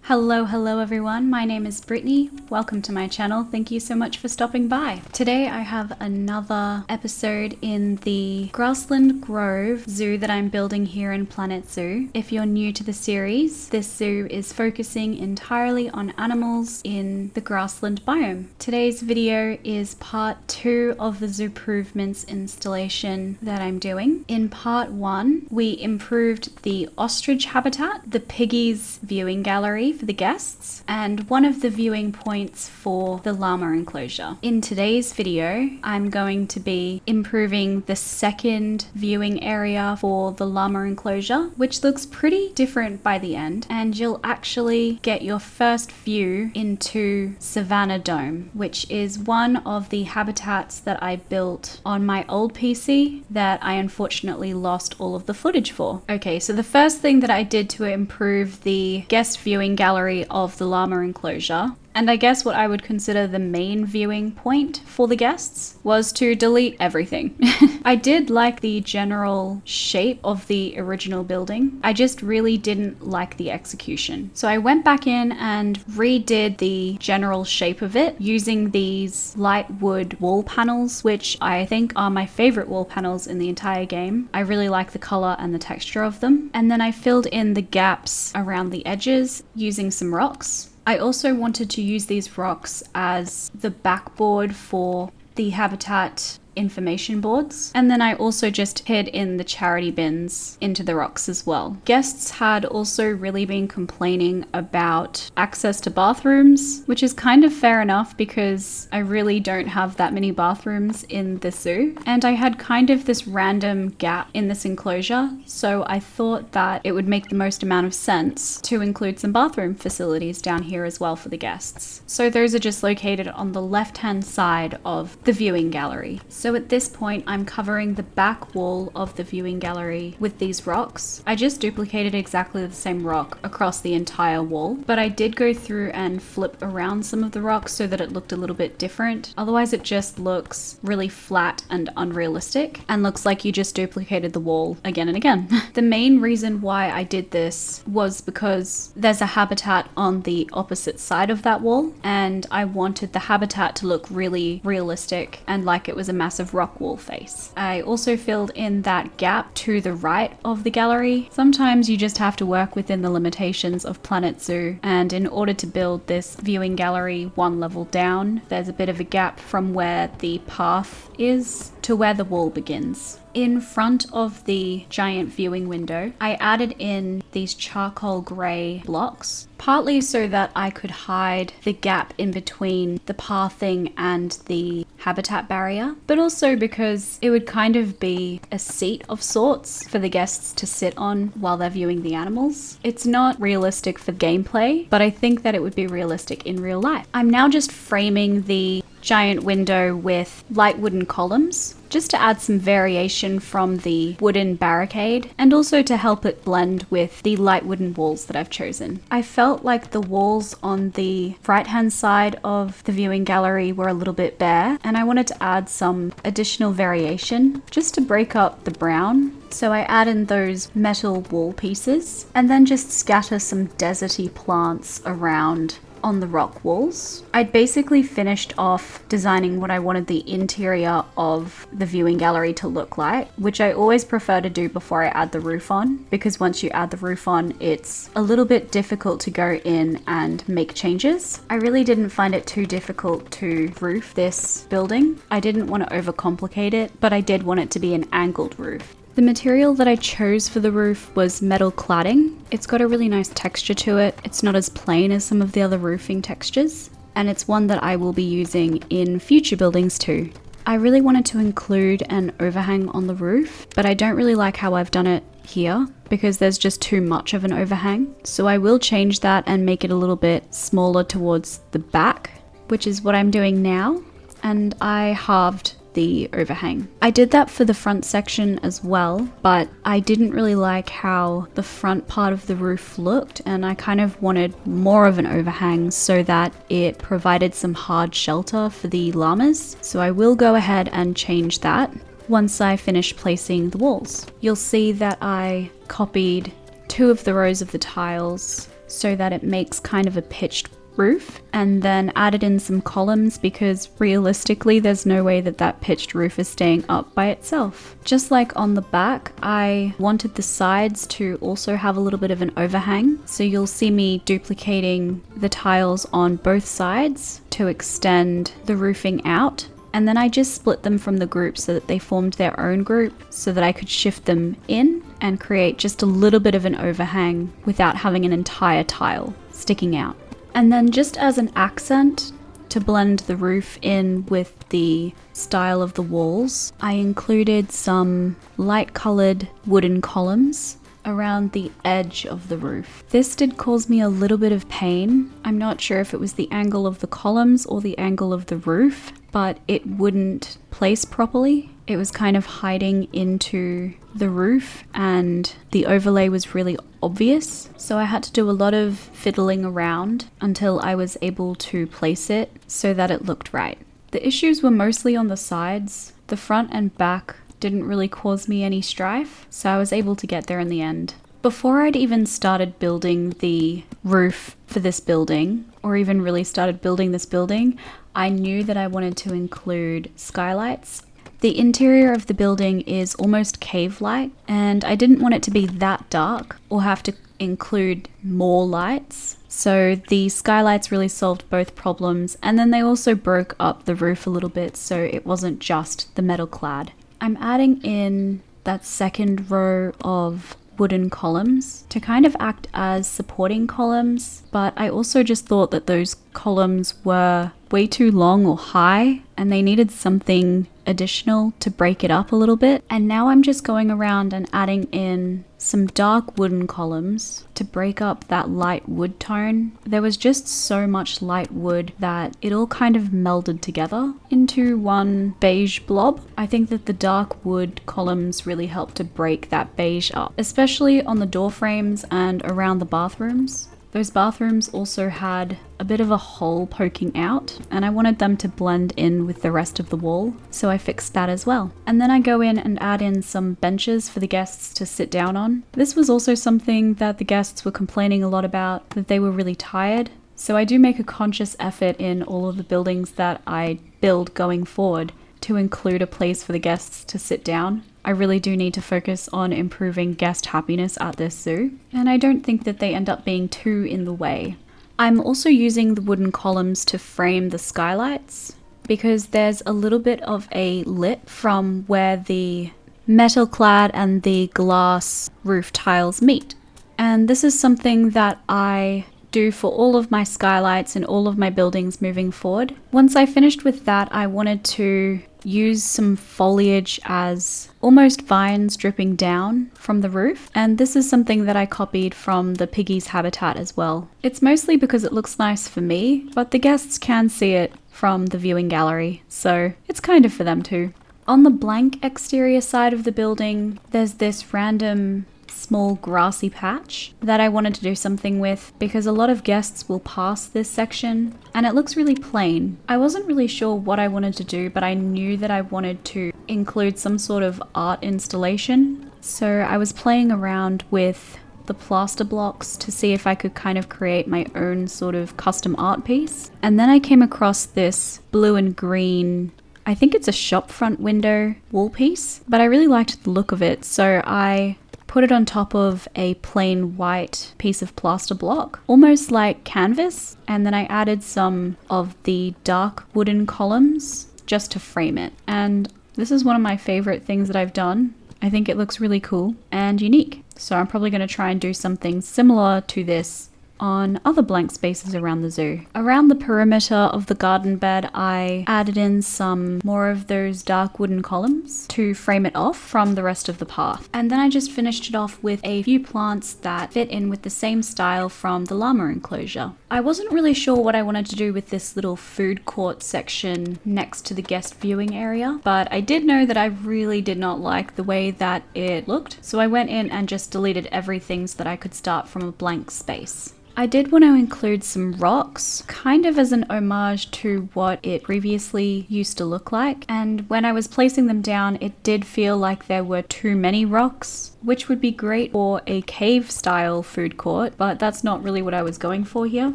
Hello everyone, my name is Brittany. Welcome to my channel. Thank you so much for stopping by. Today I have another episode in the Grassland Grove zoo that I'm building here in Planet Zoo. If you're new to the series, this zoo is focusing entirely on animals in the grassland biome. Today's video is part 2 of the Zoo-Provements installation that I'm doing. In part 1, we improved the ostrich habitat, the piggies viewing gallery for the guests, and one of the viewing points for the llama enclosure. In today's video, I'm going to be improving the second viewing area for the llama enclosure, which looks pretty different by the end, and you'll actually get your first view into Savannah Dome, which is one of the habitats that I built on my old PC that I unfortunately lost all of the footage for. Okay, so the first thing that I did to improve the guest viewing gallery of the llama enclosure, and I guess what I would consider the main viewing point for the guests, was to delete everything. I did like the general shape of the original building. I just really didn't like the execution. So I went back in and redid the general shape of it using these light wood wall panels, which I think are my favorite wall panels in the entire game. I really like the color and the texture of them. And then I filled in the gaps around the edges using some rocks. I also wanted to use these rocks as the backboard for the habitat information boards, and then I also just hid in the charity bins into the rocks as well. Guests had also really been complaining about access to bathrooms, which is kind of fair enough because I really don't have that many bathrooms in the zoo, and I had kind of this random gap in this enclosure, so I thought that it would make the most amount of sense to include some bathroom facilities down here as well for the guests. So those are just located on the left-hand side of the viewing gallery. So at this point, I'm covering the back wall of the viewing gallery with these rocks. I just duplicated exactly the same rock across the entire wall, but I did go through and flip around some of the rocks so that it looked a little bit different. Otherwise, it just looks really flat and unrealistic and looks like you just duplicated the wall again and again. The main reason why I did this was because there's a habitat on the opposite side of that wall, and I wanted the habitat to look really realistic and like it was a massive rock wall face. I also filled in that gap to the right of the gallery. Sometimes you just have to work within the limitations of Planet Zoo, and in order to build this viewing gallery one level down, there's a bit of a gap from where the path is to where the wall begins. In front of the giant viewing window, I added in these charcoal grey blocks, partly so that I could hide the gap in between the pathing and the habitat barrier, but also because it would kind of be a seat of sorts for the guests to sit on while they're viewing the animals. It's not realistic for gameplay, but I think that it would be realistic in real life. I'm now just framing the giant window with light wooden columns, just to add some variation from the wooden barricade and also to help it blend with the light wooden walls that I've chosen. I felt like the walls on the right-hand side of the viewing gallery were a little bit bare, and I wanted to add some additional variation just to break up the brown. So I add in those metal wall pieces and then just scatter some deserty plants around on the rock walls. I'd basically finished off designing what I wanted the interior of the viewing gallery to look like, which I always prefer to do before I add the roof on, because once you add the roof on, it's a little bit difficult to go in and make changes. I really didn't find it too difficult to roof this building. I didn't want to overcomplicate it, but I did want it to be an angled roof. The material that I chose for the roof was metal cladding. It's got a really nice texture to it. It's not as plain as some of the other roofing textures, and it's one that I will be using in future buildings too. I really wanted to include an overhang on the roof, but I don't really like how I've done it here because there's just too much of an overhang. So I will change that and make it a little bit smaller towards the back, which is what I'm doing now, and I halved the overhang. I did that for the front section as well, but I didn't really like how the front part of the roof looked, and I kind of wanted more of an overhang so that it provided some hard shelter for the llamas. So I will go ahead and change that once I finish placing the walls. You'll see that I copied 2 of the rows of the tiles so that it makes kind of a pitched roof, and then added in some columns because realistically there's no way that that pitched roof is staying up by itself. Just like on the back, I wanted the sides to also have a little bit of an overhang, so you'll see me duplicating the tiles on both sides to extend the roofing out. And then I just split them from the group so that they formed their own group so that I could shift them in and create just a little bit of an overhang without having an entire tile sticking out. And then just as an accent to blend the roof in with the style of the walls, I included some light colored wooden columns around the edge of the roof. This did cause me a little bit of pain. I'm not sure if it was the angle of the columns or the angle of the roof, but it wouldn't place properly. It was kind of hiding into the roof and the overlay was really obvious. So I had to do a lot of fiddling around until I was able to place it so that it looked right. The issues were mostly on the sides. The front and back didn't really cause me any strife, so I was able to get there in the end. Before I'd even started building the roof for this building, or even really started building this building, I knew that I wanted to include skylights. The interior of the building is almost cave-like, and I didn't want it to be that dark or have to include more lights. So the skylights really solved both problems, and then they also broke up the roof a little bit so it wasn't just the metal clad. I'm adding in that second row of wooden columns to kind of act as supporting columns, but I also just thought that those columns were way too long or high and they needed something additional to break it up a little bit. And now I'm just going around and adding in some dark wooden columns to break up that light wood tone. There was just so much light wood that it all kind of melded together into one beige blob. I think that the dark wood columns really helped to break that beige up, especially on the door frames and around the bathrooms. Those bathrooms also had a bit of a hole poking out, and I wanted them to blend in with the rest of the wall, so I fixed that as well. And then I go in and add in some benches for the guests to sit down on. This was also something that the guests were complaining a lot about, that they were really tired. So I do make a conscious effort in all of the buildings that I build going forward to include a place for the guests to sit down. I really do need to focus on improving guest happiness at this zoo, and I don't think that they end up being too in the way. I'm also using the wooden columns to frame the skylights because there's a little bit of a lip from where the metal clad and the glass roof tiles meet. And this is something that I do for all of my skylights and all of my buildings moving forward. Once I finished with that, I wanted to use some foliage as almost vines dripping down from the roof, and this is something that I copied from the piggies' habitat as well. It's mostly because it looks nice for me, but the guests can see it from the viewing gallery, so it's kind of for them too. On the blank exterior side of the building, there's this random small grassy patch that I wanted to do something with because a lot of guests will pass this section and it looks really plain. I wasn't really sure what I wanted to do, but I knew that I wanted to include some sort of art installation. So I was playing around with the plaster blocks to see if I could kind of create my own sort of custom art piece. And then I came across this blue and green, I think it's a shop front window wall piece, but I really liked the look of it. So I put it on top of a plain white piece of plaster block, almost like canvas, and then I added some of the dark wooden columns just to frame it. And this is one of my favorite things that I've done. I think it looks really cool and unique. So I'm probably going to try and do something similar to this on other blank spaces around the zoo. Around the perimeter of the garden bed, I added in some more of those dark wooden columns to frame it off from the rest of the path. And then I just finished it off with a few plants that fit in with the same style from the llama enclosure. I wasn't really sure what I wanted to do with this little food court section next to the guest viewing area, but I did know that I really did not like the way that it looked. So I went in and just deleted everything so that I could start from a blank space. I did want to include some rocks, kind of as an homage to what it previously used to look like. And when I was placing them down, it did feel like there were too many rocks. which would be great for a cave style food court, but that's not really what I was going for here.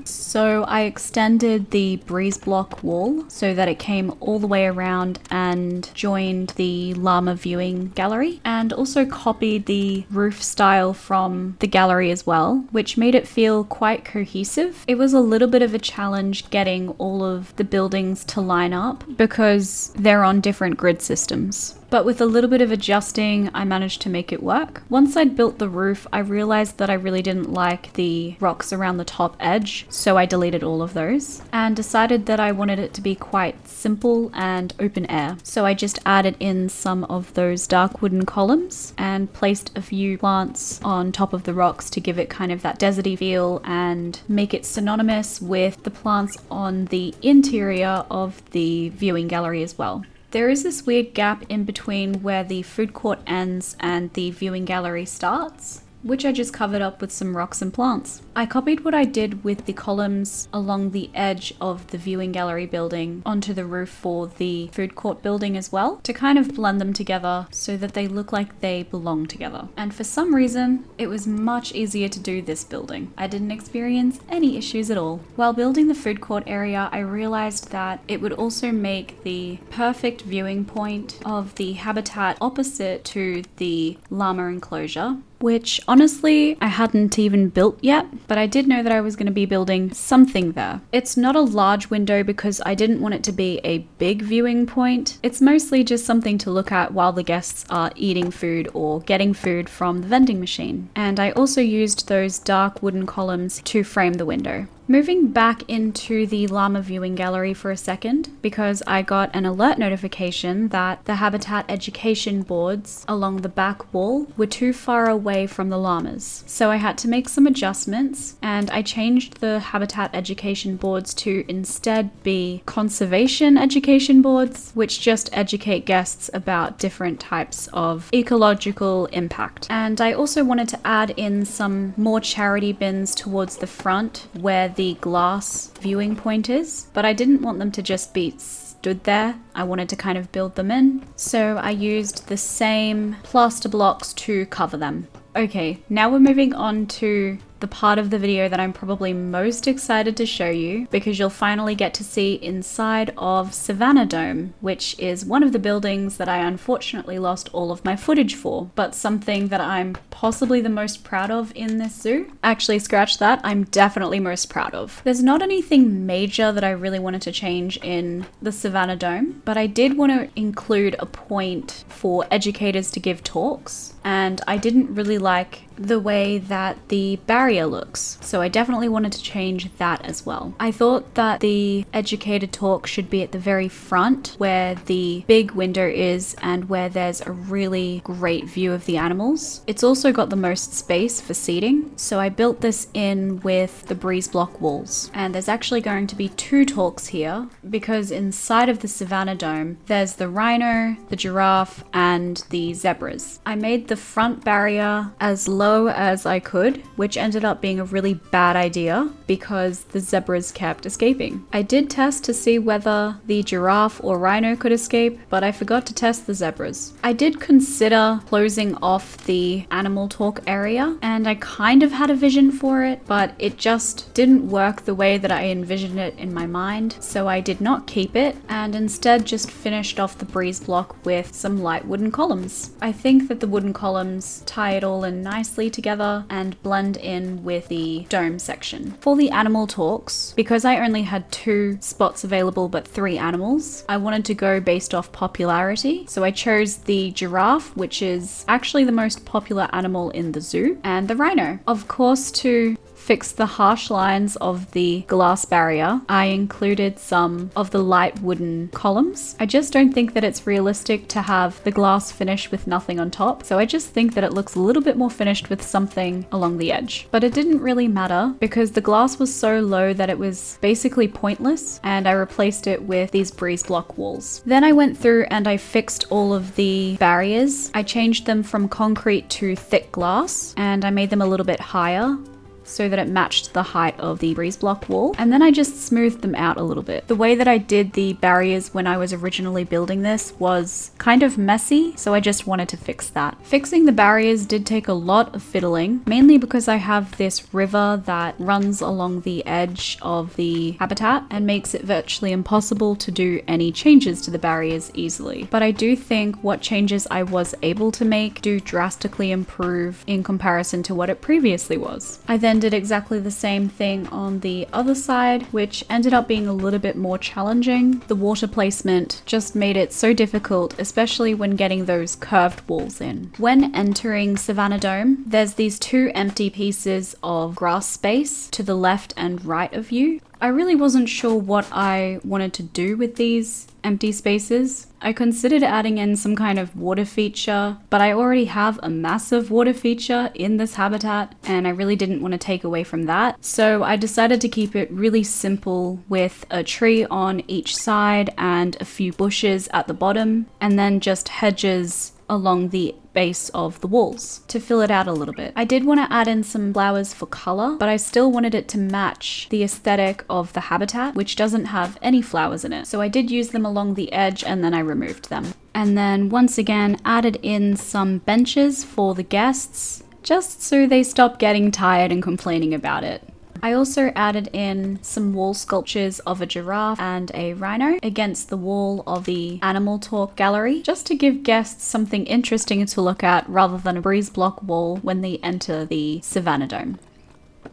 So I extended the breeze block wall so that it came all the way around and joined the llama viewing gallery, and also copied the roof style from the gallery as well, which made it feel quite cohesive. It was a little bit of a challenge getting all of the buildings to line up because they're on different grid systems. But with a little bit of adjusting, I managed to make it work. Once I'd built the roof, I realized that I really didn't like the rocks around the top edge, so I deleted all of those and decided that I wanted it to be quite simple and open air. So I just added in some of those dark wooden columns and placed a few plants on top of the rocks to give it kind of that deserty feel and make it synonymous with the plants on the interior of the viewing gallery as well. There is this weird gap in between where the food court ends and the viewing gallery starts, which I just covered up with some rocks and plants. I copied what I did with the columns along the edge of the viewing gallery building onto the roof for the food court building as well, to kind of blend them together so that they look like they belong together. And for some reason, it was much easier to do this building. I didn't experience any issues at all. While building the food court area, I realized that it would also make the perfect viewing point of the habitat opposite to the llama enclosure, which honestly I hadn't even built yet, but I did know that I was going to be building something there. It's not a large window because I didn't want it to be a big viewing point. It's mostly just something to look at while the guests are eating food or getting food from the vending machine. And I also used those dark wooden columns to frame the window. Moving back into the llama viewing gallery for a second, because I got an alert notification that the habitat education boards along the back wall were too far away from the llamas. So I had to make some adjustments, and I changed the habitat education boards to instead be conservation education boards, which just educate guests about different types of ecological impact. And I also wanted to add in some more charity bins towards the front where the glass viewing point is, but I didn't want them to just be stood there. I wanted to kind of build them in, so I used the same plaster blocks to cover them. Okay, now we're moving on to the part of the video that I'm probably most excited to show you, because you'll finally get to see inside of Savannah Dome, which is one of the buildings that I unfortunately lost all of my footage for, but something that I'm possibly the most proud of in this zoo. Actually, scratch that, I'm definitely most proud of. There's not anything major that I really wanted to change in the Savannah Dome, but I did want to include a point for educators to give talks, and I didn't really like the way that the barrier looks, so I definitely wanted to change that as well. I thought that the educator talk should be at the very front where the big window is and where there's a really great view of the animals. It's also got the most space for seating, so I built this in with the breeze block walls. And there's actually going to be two talks here, because inside of the Savannah Dome there's the rhino, the giraffe, and the zebras. I made the front barrier as low as I could, which ended up being a really bad idea because the zebras kept escaping. I did test to see whether the giraffe or rhino could escape, but I forgot to test the zebras. I did consider closing off the animal talk area, and I kind of had a vision for it, but it just didn't work the way that I envisioned it in my mind, so I did not keep it and instead just finished off the breeze block with some light wooden columns. I think that the wooden columns tie it all in nicely together and blend in with the dome section. For the animal talks, because I only had 2 spots available but 3 animals, I wanted to go based off popularity. So I chose the giraffe, which is actually the most popular animal in the zoo, and the rhino. Of course, to fix the harsh lines of the glass barrier, I included some of the light wooden columns. I just don't think that it's realistic to have the glass finish with nothing on top, so I just think that it looks a little bit more finished with something along the edge. But it didn't really matter because the glass was so low that it was basically pointless, and I replaced it with these breeze block walls. Then I went through and I fixed all of the barriers. I changed them from concrete to thick glass, and I made them a little bit higher. so that it matched the height of the breeze block wall. And then I just smoothed them out a little bit. The way that I did the barriers when I was originally building this was kind of messy, so I just wanted to fix that. Fixing the barriers did take a lot of fiddling, mainly because I have this river that runs along the edge of the habitat and makes it virtually impossible to do any changes to the barriers easily. But I do think what changes I was able to make do drastically improve in comparison to what it previously was. I then did exactly the same thing on the other side, which ended up being a little bit more challenging. The water placement just made it so difficult, especially when getting those curved walls in. When entering Savannah Dome, there's these two empty pieces of grass space to the left and right of you. I really wasn't sure what I wanted to do with these empty spaces. I considered adding in some kind of water feature, but I already have a massive water feature in this habitat and I really didn't want to take away from that. So I decided to keep it really simple with a tree on each side and a few bushes at the bottom, and then just hedges along the base of the walls to fill it out a little bit. I did want to add in some flowers for color, but I still wanted it to match the aesthetic of the habitat, which doesn't have any flowers in it. So I did use them along the edge and then I removed them. And then once again added in some benches for the guests, just so they stop getting tired and complaining about it. I also added in some wall sculptures of a giraffe and a rhino against the wall of the animal talk gallery, just to give guests something interesting to look at rather than a breeze block wall when they enter the Savannah Dome.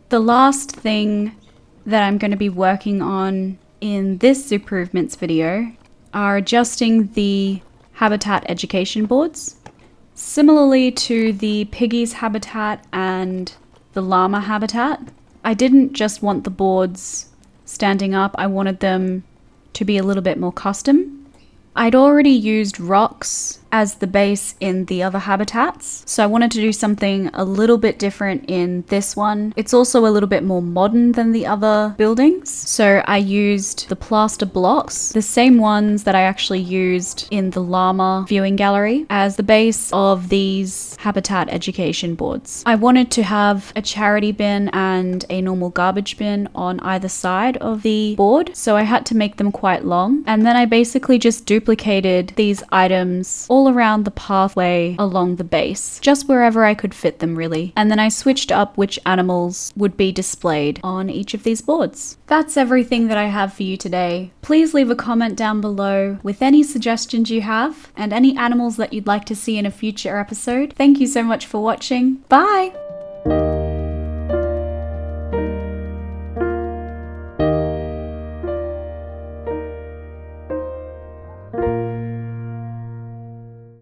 The last thing that I'm going to be working on in this Zoo-Provements video are adjusting the habitat education boards. Similarly to the piggies habitat and the llama habitat, I didn't just want the boards standing up, I wanted them to be a little bit more custom. I'd already used rocks as the base in the other habitats, so I wanted to do something a little bit different in this one. It's also a little bit more modern than the other buildings, so I used the plaster blocks, the same ones that I actually used in the llama viewing gallery, as the base of these habitat education boards. I wanted to have a charity bin and a normal garbage bin on either side of the board, so I had to make them quite long, and then I basically just duplicated these items all around the pathway along the base, just wherever I could fit them really. And then I switched up which animals would be displayed on each of these boards. That's everything that I have for you today. Please leave a comment down below with any suggestions you have and any animals that you'd like to see in a future episode. Thank you so much for watching. Bye!